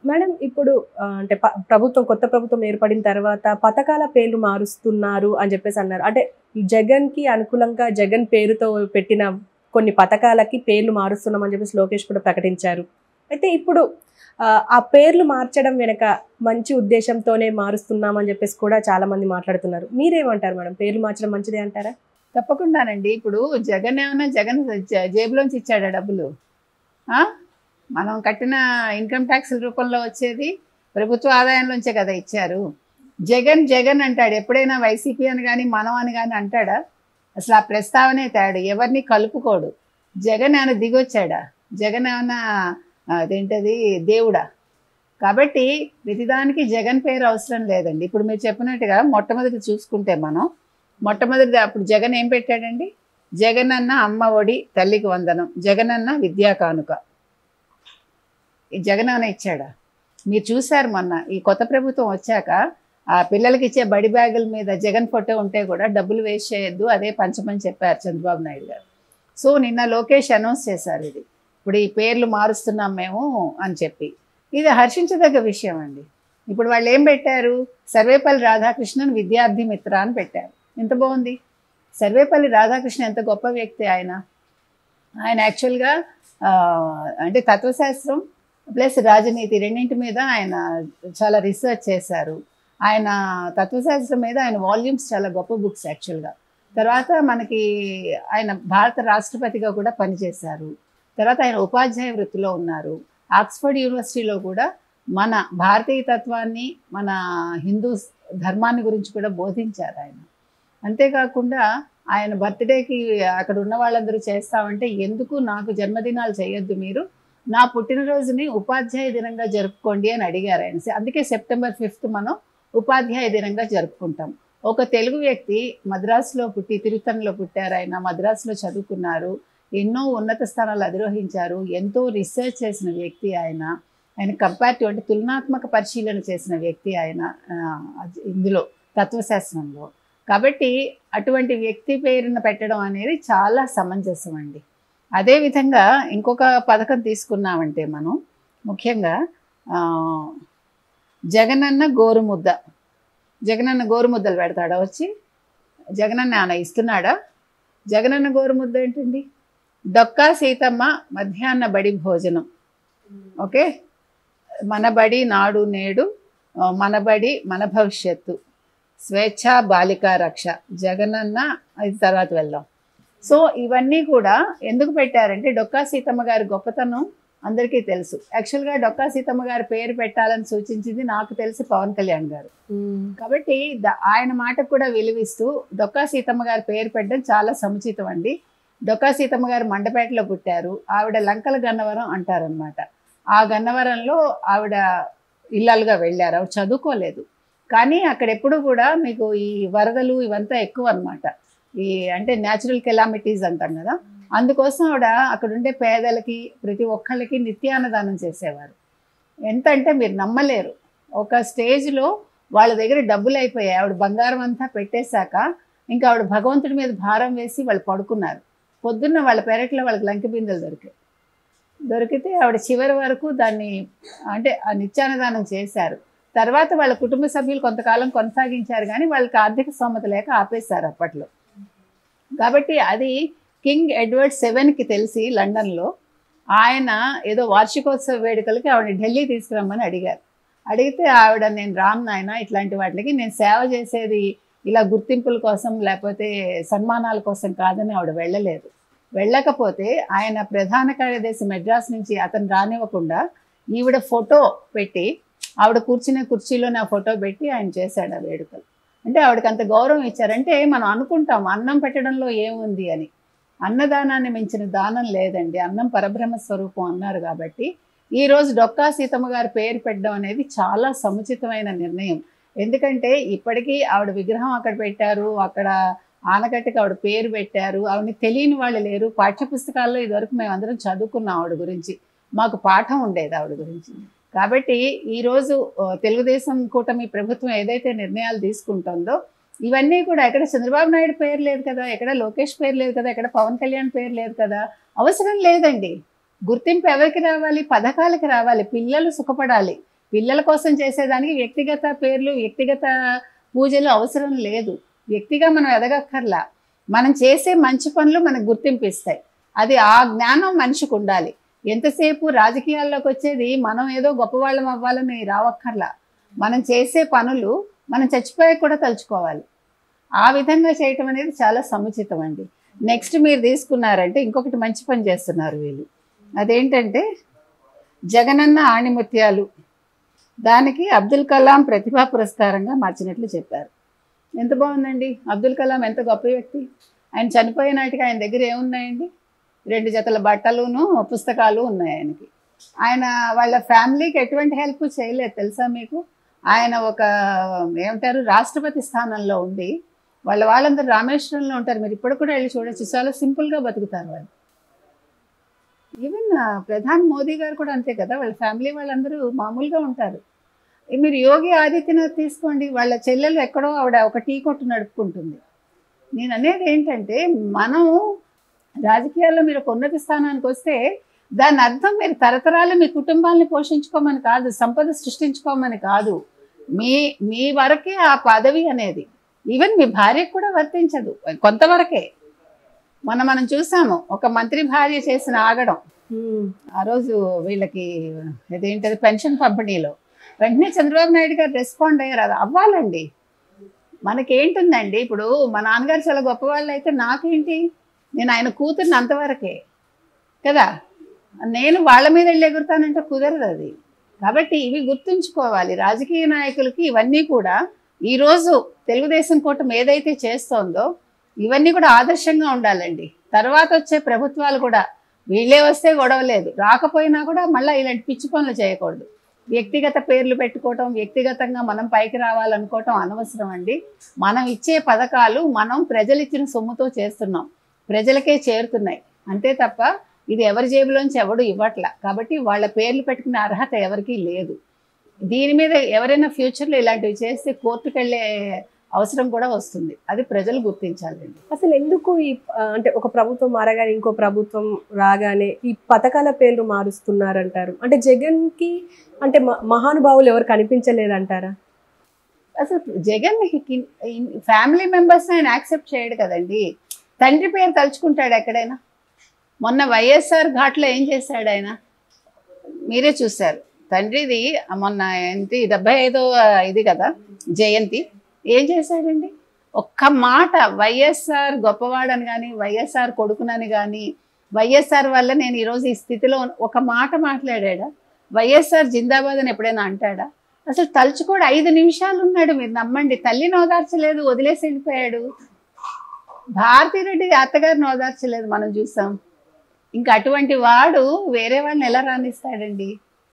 Madam ఇప్పుడు అంటే కొత్త ప్రభుత్వం ఏర్పడిన తర్వాత పథకాల పేర్లు మారుస్తున్నారు అని చెప్పేసి అన్నారు. అంటే జగన్‌కి అనుకూలంగా జగన్ పేరుతో పెట్టిన కొన్ని పథకాలకి పేర్లు మారుస్తున్నాం అని చెప్పేసి లోకేష్ కూడా ప్రకటించారు. అయితే ఇప్పుడు ఆ పేర్లు మార్చడం వెనక మంచి ఉద్దేశంతోనే మారుస్తున్నాం అని చెప్పేసి కూడా చాలా మంది మాట్లాడుతున్నారు. మీరేమంటారు మేడం? పేర్లు మార్చడం మంచిదే అంటారా? తప్పకుండానండి. ఇప్పుడు జగన్ ఏమన్నా జగన్ జేబులోంచి ఇచ్చాడా డబ్బులు? ఆ? మనం కట్టిన ఇన్కమ్ ట్యాక్స్ల రూపంలో వచ్చేది ప్రభుత్వ ఆదాయంలోంచే కదా ఇచ్చారు. జగన్ జగన్ అంటాడు. ఎప్పుడైనా వైసీపీ అని కానీ మనం అని కానీ అంటాడా? అసలు ఆ ప్రస్తావనే తేడు. ఎవరిని కలుపుకోడు. జగన్ ఏమైనా దిగొచ్చాడా? జగన్ ఏమైనా అదేంటది దేవుడా? కాబట్టి ప్రతిదానికి జగన్ పేరు అవసరం లేదండి. ఇప్పుడు మీరు చెప్పినట్టుగా మొట్టమొదటి చూసుకుంటే మొట్టమొదటి అప్పుడు జగన్ ఏం పెట్టాడండి? జగన్ అన్న అమ్మ ఒడి తల్లికి వందనం, జగన్ అన్న విద్యా కానుక. ఈ జగన్ అన్న ఇచ్చాడా? మీరు చూశారు మొన్న ఈ కొత్త ప్రభుత్వం వచ్చాక ఆ పిల్లలకి ఇచ్చే బడి బ్యాగుల మీద జగన్ ఫోటో ఉంటే కూడా డబ్బులు వేస్ట్ చేయొద్దు, అదే పంచమని చెప్పారు చంద్రబాబు నాయుడు గారు. సో నిన్న లోకేష్ అనౌన్స్ చేశారు ఇది. ఇప్పుడు ఈ పేర్లు మారుస్తున్నాం మేము అని చెప్పి. ఇది హర్షించదగ్గ విషయం అండి. ఇప్పుడు వాళ్ళు ఏం పెట్టారు? సర్వేపల్లి రాధాకృష్ణన్ విద్యార్థి మిత్ర అని పెట్టారు. ఎంత బాగుంది. సర్వేపల్లి రాధాకృష్ణ ఎంత గొప్ప వ్యక్తి. ఆయన యాక్చువల్గా అంటే తత్వశాస్త్రం ప్లస్ రాజనీతి రెండింటి మీద ఆయన చాలా రీసెర్చ్ చేశారు. ఆయన తత్వశాస్త్రం మీద ఆయన వాల్యూమ్స్ చాలా గొప్ప బుక్స్ యాక్చువల్గా. తర్వాత మనకి ఆయన భారత రాష్ట్రపతిగా కూడా పనిచేశారు. తర్వాత ఆయన ఉపాధ్యాయ వృత్తిలో ఉన్నారు. ఆక్స్ఫర్డ్ యూనివర్సిటీలో కూడా మన భారతీయ తత్వాన్ని, మన హిందూ ధర్మాన్ని గురించి కూడా బోధించారు ఆయన. అంతేకాకుండా ఆయన బర్త్డేకి అక్కడ ఉన్న వాళ్ళందరూ చేస్తామంటే, ఎందుకు నాకు జన్మదినాలు చేయొద్దు, మీరు నా పుట్టినరోజుని ఉపాధ్యాయ దినంగా జరుపుకోండి అని అడిగారు ఆయన. అందుకే సెప్టెంబర్ 5 మనం ఉపాధ్యాయ దినంగా జరుపుకుంటాం. ఒక తెలుగు వ్యక్తి మద్రాసులో పుట్టి, తిరుత్తణిలో పుట్టారు ఆయన, మద్రాసులో చదువుకున్నారు, ఎన్నో ఉన్నత స్థానాలు అధిరోహించారు, ఎంతో రీసెర్చ్ చేసిన వ్యక్తి ఆయన. కంపారిటివ్ అంటే తులనాత్మక పరిశీలన చేసిన వ్యక్తి ఆయన ఇందులో తత్వశాస్త్రంలో. కాబట్టి అటువంటి వ్యక్తి పేరున పెట్టడం అనేది చాలా సమంజసం అండి. అదేవిధంగా ఇంకొక పథకం తీసుకున్నామంటే మనం ముఖ్యంగా జగనన్న గోరుముద్ద. జగనన్న గోరుముద్దలు పెడతాడా వచ్చి? జగనన్న ఏమైనా ఇస్తున్నాడా? జగనన్న గోరుముద్ద ఏంటండి? డొక్కా సీతమ్మ మధ్యాహ్న బడి భోజనం. ఓకే, మన బడి నాడు నేడు, మన బడి మన భవిష్యత్తు, స్వేచ్ఛ బాలికా రక్ష, జగనన్న. అది తర్వాత వెళ్దాం. సో ఇవన్నీ కూడా ఎందుకు పెట్టారంటే డొక్కా సీతమ్మ గారి గొప్పతనం అందరికీ తెలుసు. యాక్చువల్గా డొక్కా సీతమ్మ గారి పేరు పెట్టాలని సూచించింది నాకు తెలిసి పవన్ కళ్యాణ్ గారు. కాబట్టి ఆయన మాటకు కూడా విలువిస్తూ డొక్కా సీతమ్మ గారి పేరు పెట్టడం చాలా సముచితం అండి. డొక్కా సీతమ్మ గారు మండపేటలో పుట్టారు. ఆవిడ లంకల గన్నవరం అంటారనమాట. ఆ గన్నవరంలో ఆవిడ ఇల్లాలుగా వెళ్ళారు. ఆవిడ చదువుకోలేదు, కానీ అక్కడ ఎప్పుడు కూడా మీకు ఈ వరదలు ఇవంతా ఎక్కువ అనమాట. ఈ అంటే న్యాచురల్ కెలామిటీస్ అంటాం కదా, అందుకోసం ఆవిడ అక్కడ ఉండే పేదలకి ప్రతి ఒక్కళ్ళకి నిత్యాన్నదానం చేసేవారు. ఎంత అంటే మీరు నమ్మలేరు, ఒక స్టేజ్లో వాళ్ళ దగ్గర డబ్బులు అయిపోయాయి. ఆవిడ బంగారం అంతా పెట్టేశాక ఇంకా ఆవిడ భగవంతుడి మీద భారం వేసి వాళ్ళు పడుకున్నారు. పొద్దున్న వాళ్ళ పెరట్లో వాళ్ళకి లంకి బిందెలు దొరికితే ఆవిడ చివరి వరకు దాన్ని అంటే ఆ నిత్యాన్నదానం చేశారు. తర్వాత వాళ్ళ కుటుంబ సభ్యులు కొంతకాలం కొనసాగించారు, కానీ వాళ్ళకి ఆర్థిక స్తోమత లేక ఆపేశారు అప్పట్లో. కాబట్టి అది కింగ్ ఎడ్వర్డ్ 7కి తెలిసి లండన్లో ఆయన ఏదో వార్షికోత్సవ వేడుకలకి ఆవిడని ఢిల్లీ తీసుకురమ్మని అడిగారు. అడిగితే ఆవిడ, నేను రామ్ నాయన, ఇట్లాంటి వాటికి నేను సేవ చేసేది ఇలా గుర్తింపుల కోసం లేకపోతే సన్మానాల కోసం కాదని ఆవిడ వెళ్ళలేదు. వెళ్ళకపోతే ఆయన ప్రధాన కార్యదర్శి మెడ్రాస్ నుంచి అతను రానివ్వకుండా ఈవిడ ఫోటో పెట్టి, ఆవిడ కూర్చునే కుర్చీలో నా ఫోటో పెట్టి ఆయన చేశాడు ఆ వేడుకలు. అంటే ఆవిడకి అంత గౌరవం ఇచ్చారంటే మనం అనుకుంటాం అన్నం పెట్టడంలో ఏముంది అని. అన్నదానాన్ని మించిన దానం లేదండి, అన్నం పరబ్రహ్మ స్వరూపం అన్నారు. కాబట్టి ఈరోజు డొక్కా సీతమ్మ గారి పేరు పెట్టడం అనేది చాలా సముచితమైన నిర్ణయం. ఎందుకంటే ఇప్పటికీ ఆవిడ విగ్రహం అక్కడ పెట్టారు, అక్కడ ఆనకట్టుకి ఆవిడ పేరు పెట్టారు. ఆవిడని తెలియని వాళ్ళు లేరు. పాఠ్యపుస్తకాల్లో ఇదివరకు మేమందరం చదువుకున్నాం ఆవిడ గురించి, మాకు పాఠం ఉండేది ఆవిడ గురించి. కాబట్టి ఈరోజు తెలుగుదేశం కూటమి ప్రభుత్వం ఏదైతే నిర్ణయాలు తీసుకుంటుందో ఇవన్నీ కూడా ఎక్కడ చంద్రబాబు నాయుడు పేరు లేదు కదా, ఎక్కడ లోకేష్ పేరు లేదు కదా, ఎక్కడ పవన్ కళ్యాణ్ పేరు లేదు కదా, అవసరం లేదండి. గుర్తింపు ఎవరికి రావాలి? పథకాలకి రావాలి. పిల్లలు సుఖపడాలి. పిల్లల కోసం చేసేదానికి వ్యక్తిగత పేర్లు, వ్యక్తిగత పూజలు అవసరం లేదు. వ్యక్తిగా మనం ఎదగక్కర్లా. మనం చేసే మంచి పనులు మనకు గుర్తింపు ఇస్తాయి. అది ఆ జ్ఞానం మనిషికి ఉండాలి. ఎంతసేపు రాజకీయాల్లోకి వచ్చేది మనం ఏదో గొప్పవాళ్ళం అవ్వాలని రావక్కర్లా. మనం చేసే పనులు మనం చచ్చిపోయాక కూడా తలుచుకోవాలి. ఆ విధంగా చేయటం అనేది చాలా సముచితం అండి. నెక్స్ట్ మీరు తీసుకున్నారంటే ఇంకొకటి మంచి పని చేస్తున్నారు వీళ్ళు. అదేంటంటే జగనన్న ఆణిముత్యాలు. దానికి అబ్దుల్ కలాం ప్రతిభా పురస్కారంగా మార్చినట్లు చెప్పారు. ఎంత బాగుందండి. అబ్దుల్ కలాం ఎంత గొప్ప వ్యక్తి. ఆయన చనిపోయే నాటికి ఆయన దగ్గర ఏమున్నాయండి? 2 జతల బట్టలును పుస్తకాలు ఉన్నాయి ఆయనకి. ఆయన వాళ్ళ ఫ్యామిలీకి ఎటువంటి హెల్ప్ చేయలేదు తెలుసా మీకు? ఆయన ఒక ఏమంటారు రాష్ట్రపతి స్థానంలో ఉండి వాళ్ళందరూ రామేశ్వరంలో ఉంటారు. మీరు ఇప్పుడు కూడా వెళ్ళి చూడొచ్చు. చాలా సింపుల్గా బతుకుతారు వాళ్ళు. ఈవెన్ ప్రధాని మోదీ గారు కూడా అంతే కదా. వాళ్ళ ఫ్యామిలీ వాళ్ళందరూ మామూలుగా ఉంటారు. మీరు యోగి ఆదిత్యనాథ్ తీసుకోండి. వాళ్ళ చెల్లెలు ఎక్కడో ఆవిడ ఒక టీ కొట్టు నడుపుకుంటుంది. నేను అనేది ఏంటంటే మనం రాజకీయాల్లో మీరు ఒక ఉన్నత స్థానానికి వస్తే దాని అర్థం మీరు తరతరాలు మీ కుటుంబాన్ని పోషించుకోమని కాదు, సంపద సృష్టించుకోమని కాదు. మీ వరకే ఆ పదవి అనేది. ఈవెన్ మీ భార్యకు కూడా వర్తించదు, కొంతవరకే. మనం చూసాము ఒక మంత్రి భార్య చేసిన ఆగడం. ఆ రోజు వీళ్ళకి ఇదేంటది పెన్షన్ పంపిణీలో వెంటనే చంద్రబాబు నాయుడు గారు రెస్పాండ్ అయ్యారు. అది అవ్వాలండి. మనకేంటుందండి, ఇప్పుడు మా నాన్నగారు చాలా గొప్పవాళ్ళు అయితే నాకేంటి? నేను ఆయన కూతుర్ని అంతవరకే కదా. నేను వాళ్ళ మీద వెళ్ళి ఎగురుతానంటే కుదరదు అది. కాబట్టి ఇవి గుర్తుంచుకోవాలి. రాజకీయ నాయకులకి ఇవన్నీ కూడా ఈరోజు తెలుగుదేశం కూటమి ఏదైతే చేస్తోందో ఇవన్నీ కూడా ఆదర్శంగా ఉండాలండి. తర్వాత వచ్చే ప్రభుత్వాలు కూడా వీళ్ళే వస్తే గొడవ లేదు, రాకపోయినా కూడా మళ్ళీ ఇలాంటి పిచ్చి పనులు చేయకూడదు. వ్యక్తిగత పేర్లు పెట్టుకోవటం, వ్యక్తిగతంగా మనం పైకి రావాలనుకోవటం అనవసరం అండి. మనం ఇచ్చే పథకాలు మనం ప్రజలు ఇచ్చిన సొమ్ముతో చేస్తున్నాం, ప్రజలకే చేరుతున్నాయి అంతే తప్ప ఇది ఎవరి జేబులోంచి ఎవడు ఇవ్వట్లా. కాబట్టి వాళ్ళ పేర్లు పెట్టుకునే అర్హత ఎవరికీ లేదు. దీని మీద ఎవరైనా ఫ్యూచర్లో ఇలాంటివి చేస్తే కోర్టుకు వెళ్ళే అవసరం కూడా వస్తుంది. అది ప్రజలు గుర్తించాలండి. అసలు ఎందుకు ఈ అంటే ఒక ప్రభుత్వం మారగానే ఇంకో ప్రభుత్వం రాగానే ఈ పథకాల పేర్లు మారుస్తున్నారంటారు? అంటే జగన్కి అంటే మహానుభావులు ఎవరు కనిపించలేదంటారా? అసలు జగన్ ఫ్యామిలీ మెంబర్స్ ఆయన యాక్సెప్ట్ చేయడు కదండి. తండ్రి పేరు తలుచుకుంటాడు ఎక్కడైనా? మొన్న వైఎస్ఆర్ ఘాట్లో ఏం చేశాడు ఆయన? మీరే చూశారు. తండ్రిది మొన్న ఏంటి 75వ ఇది కదా జయంతి. ఏం చేశాడండి? ఒక్క మాట వైఎస్ఆర్ గొప్పవాడని కానీ, వైఎస్ఆర్ కొడుకునని కానీ, వైఎస్ఆర్ వల్ల నేను ఈరోజు ఈ స్థితిలో ఒక మాట మాట్లాడా? వైఎస్ఆర్ జిందాబాద్ అని ఎప్పుడైనా అంటాడా? అసలు తలుచుకోడు. 5 నిమిషాలు ఉన్నాడు, మీరు నమ్మండి. తల్లిని ఓదార్చలేదు, వదిలేసి వెళ్ళిపోయాడు. భారతిరెడ్డి అత్తగారిని ఓదార్చలేదు, మనం చూసాం. ఇంకా అటువంటి వాడు వేరే వాళ్ళని ఎలా రాణిస్తాడండి?